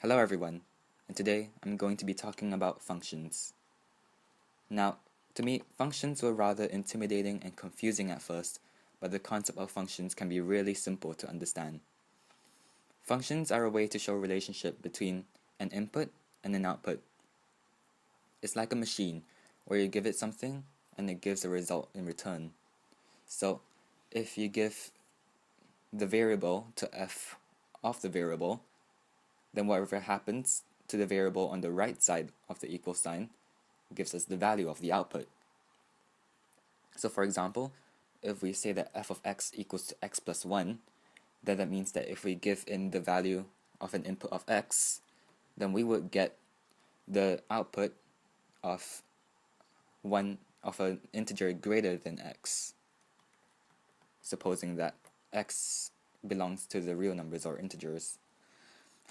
Hello everyone, and today I'm going to be talking about functions. Now, to me, functions were rather intimidating and confusing at first, but the concept of functions can be really simple to understand. Functions are a way to show a relationship between an input and an output. It's like a machine, where you give it something and it gives a result in return. So, if you give the variable to f of the variable, then whatever happens to the variable on the right side of the equal sign gives us the value of the output. So for example, if we say that f of x equals to x plus 1, then that means that if we give in the value of an input of x, then we would get the output of an integer greater than x, supposing that x belongs to the real numbers or integers.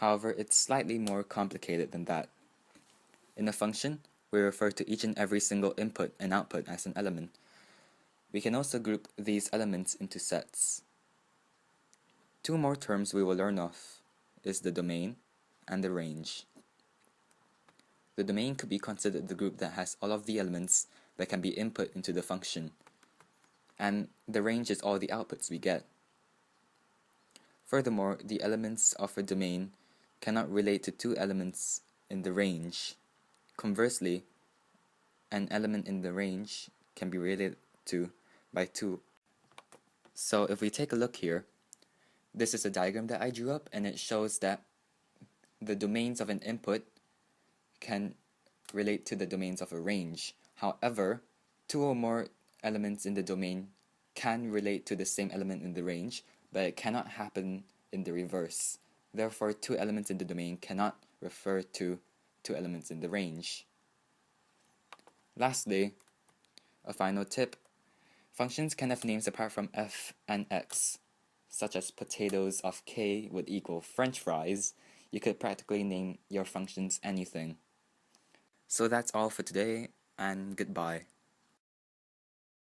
However, it's slightly more complicated than that. In a function, we refer to each and every single input and output as an element. We can also group these elements into sets. Two more terms we will learn of is the domain and the range. The domain could be considered the group that has all of the elements that can be input into the function, and the range is all the outputs we get. Furthermore, the elements of a domain cannot relate to two elements in the range. Conversely, an element in the range can be related to by two. So if we take a look here, this is a diagram that I drew up, and it shows that the domains of an input can relate to the domains of a range. However, two or more elements in the domain can relate to the same element in the range, but it cannot happen in the reverse. Therefore, two elements in the domain cannot refer to two elements in the range. Lastly, a final tip. Functions can have names apart from f and x, such as potatoes of k would equal french fries. You could practically name your functions anything. So that's all for today, and goodbye.